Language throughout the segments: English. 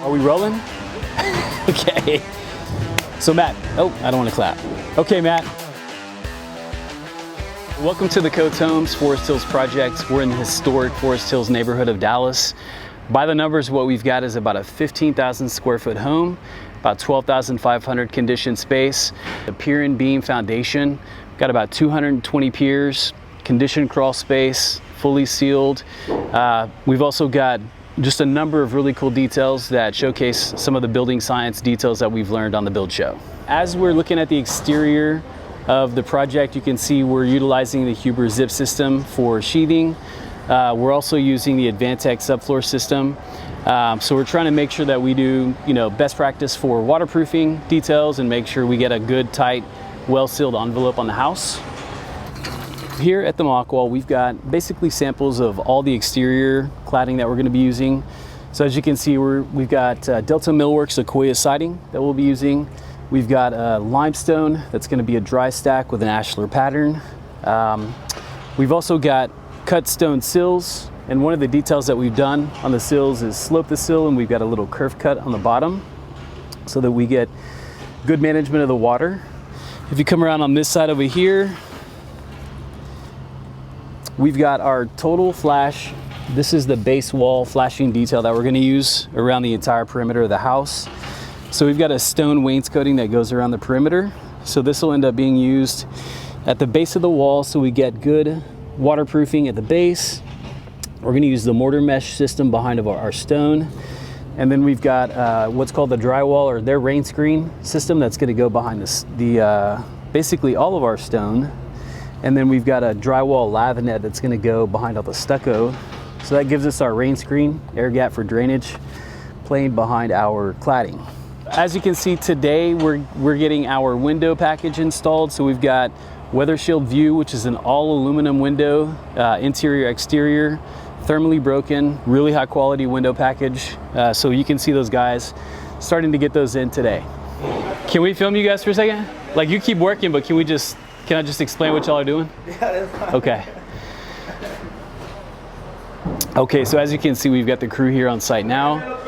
Are we rolling? Okay. So Matt, oh, I don't want to clap. Okay, Matt. Welcome to the Coates Homes Forest Hills project. We're in the historic Forest Hills neighborhood of Dallas. By the numbers, what we've got is about a 15,000 square foot home, about 12,500 conditioned space, a pier and beam foundation, got about 220 piers, conditioned crawl space, fully sealed. We've also got just a number of really cool details that showcase some of the building science details that we've learned on the build show. As we're looking at the exterior of the project, you can see we're utilizing the Huber zip system for sheathing. We're also using the Advantech subfloor system. So we're trying to make sure that we do, best practice for waterproofing details and make sure we get a good, tight, well-sealed envelope on the house. Here at the mock wall, we've got basically samples of all the exterior cladding that we're going to be using. So as you can see, we've got Delta Millwork Sequoia siding that we'll be using. We've got limestone that's going to be a dry stack with an ashlar pattern. We've also got cut stone sills, and one of the details that we've done on the sills is slope the sill, and we've got a little curve cut on the bottom so that we get good management of the water. If you come around on this side over here, we've got our total flash. This is the base wall flashing detail that we're going to use around the entire perimeter of the house. So we've got a stone wainscoting that goes around the perimeter. So this will end up being used at the base of the wall so we get good waterproofing at the base. We're going to use the mortar mesh system behind our stone. And then we've got what's called the drywall, or their rain screen system, that's going to go behind basically all of our stone. And then we've got a drywall lavinette that's going to go behind all the stucco. So that gives us our rain screen, air gap for drainage, playing behind our cladding. As you can see today, we're getting our window package installed. So we've got Weather Shield View, which is an all aluminum window, interior, exterior, thermally broken, really high quality window package. So you can see those guys starting to get those in today. Can we film you guys for a second? Like, you keep working, but can I just explain what y'all are doing? Yeah, that's fine. Okay. Okay, so as you can see, we've got the crew here on site now,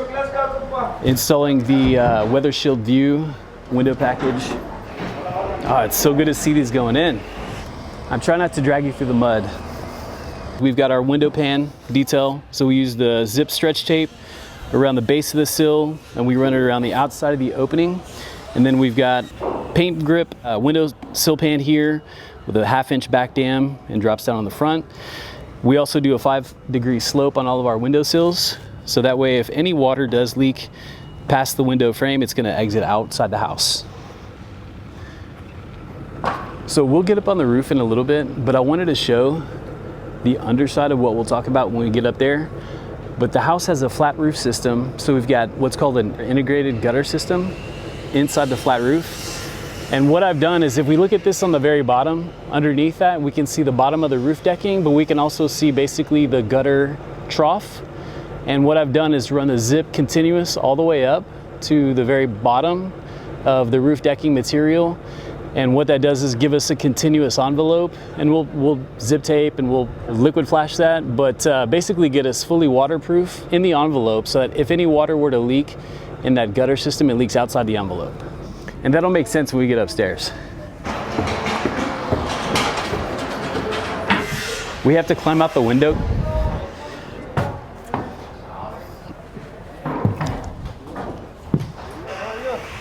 installing the Weather Shield View window package. Oh, it's so good to see these going in. I'm trying not to drag you through the mud. We've got our window pan detail. So we use the zip stretch tape around the base of the sill, and we run it around the outside of the opening. And then we've got paint grip window sill pan here with a 1/2 inch back dam and drops down on the front. We also do a 5-degree slope on all of our window sills. So that way, if any water does leak past the window frame, it's going to exit outside the house. So we'll get up on the roof in a little bit, but I wanted to show the underside of what we'll talk about when we get up there. But the house has a flat roof system. So we've got what's called an integrated gutter system inside the flat roof. And what I've done is, if we look at this on the very bottom, underneath that, we can see the bottom of the roof decking, but we can also see basically the gutter trough. And what I've done is run a zip continuous all the way up to the very bottom of the roof decking material. And what that does is give us a continuous envelope, and we'll zip tape and we'll liquid flash that, but basically get us fully waterproof in the envelope so that if any water were to leak in that gutter system, it leaks outside the envelope. And that'll make sense when we get upstairs. We have to climb out the window.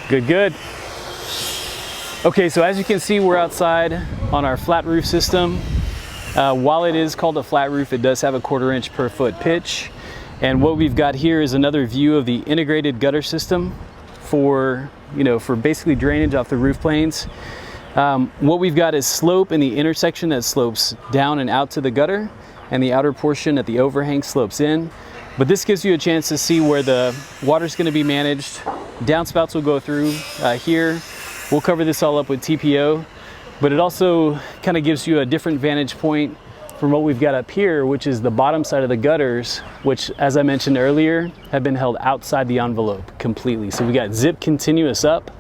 Good, good. Okay, so as you can see, we're outside on our flat roof system. While it is called a flat roof, it does have a 1/4 inch per foot pitch. And what we've got here is another view of the integrated gutter system for basically drainage off the roof planes. What we've got is slope in the intersection that slopes down and out to the gutter, and the outer portion at the overhang slopes in. But this gives you a chance to see where the water's going to be managed. Downspouts will go through here. We'll cover this all up with TPO, but it also kind of gives you a different vantage point from what we've got up here, which is the bottom side of the gutters, which, as I mentioned earlier, have been held outside the envelope completely. So we got zip continuous up.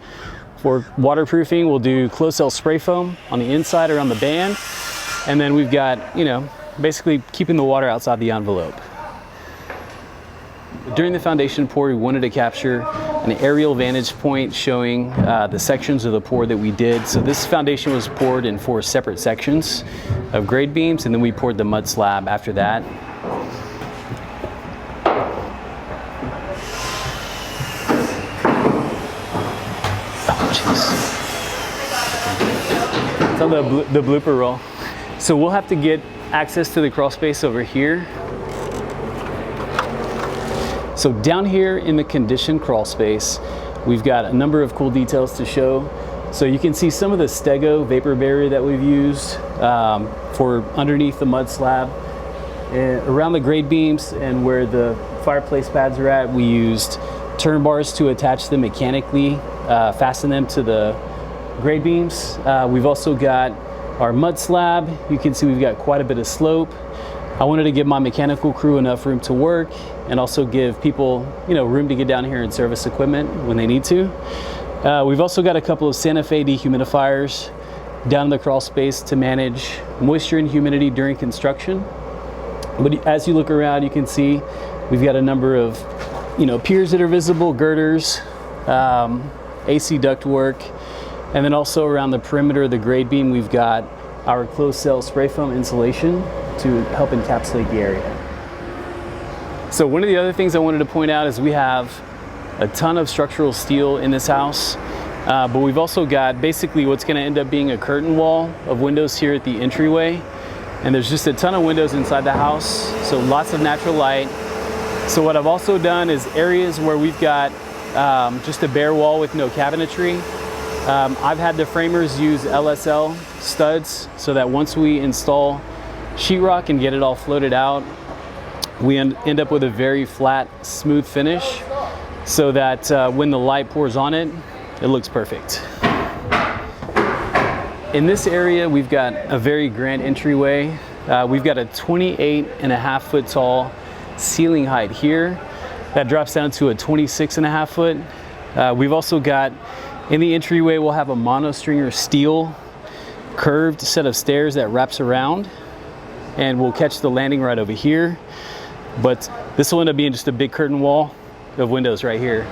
For waterproofing, we'll do closed cell spray foam on the inside around the band. And then we've got, basically keeping the water outside the envelope. during the foundation pour, we wanted to capture an aerial vantage point showing the sections of the pour that we did. So this foundation was poured in 4 separate sections of grade beams, and then we poured the mud slab after that. Oh, jeez. It's on the blooper roll. So we'll have to get access to the crawl space over here. So down here in the conditioned crawl space, we've got a number of cool details to show. So you can see some of the Stego vapor barrier that we've used for underneath the mud slab. And around the grade beams and where the fireplace pads are at, we used turn bars to attach them mechanically, fasten them to the grade beams. We've also got our mud slab. You can see we've got quite a bit of slope. I wanted to give my mechanical crew enough room to work and also give people, room to get down here and service equipment when they need to. We've also got a couple of Santa Fe dehumidifiers down in the crawl space to manage moisture and humidity during construction. But as you look around, you can see we've got a number of, piers that are visible, girders, AC ductwork, and then also around the perimeter of the grade beam, we've got our closed cell spray foam insulation to help encapsulate the area. So one of the other things I wanted to point out is we have a ton of structural steel in this house, but we've also got basically what's going to end up being a curtain wall of windows here at the entryway. And there's just a ton of windows inside the house, so lots of natural light. So what I've also done is areas where we've got just a bare wall with no cabinetry, I've had the framers use LSL studs so that once we install sheetrock and get it all floated out, we end up with a very flat, smooth finish so that when the light pours on it, it looks perfect. In this area, we've got a very grand entryway. We've got a 28.5 foot tall ceiling height here. That drops down to a 26.5 foot. We've also got, in the entryway, we'll have a monostringer steel curved set of stairs that wraps around, and we'll catch the landing right over here. But this will end up being just a big curtain wall of windows right here.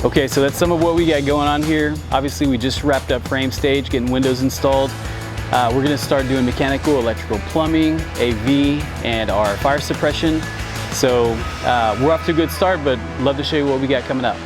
Okay, so that's some of what we got going on here. Obviously, we just wrapped up frame stage, getting windows installed. We're gonna start doing mechanical, electrical, plumbing, AV, and our fire suppression. So we're off to a good start, but love to show you what we got coming up.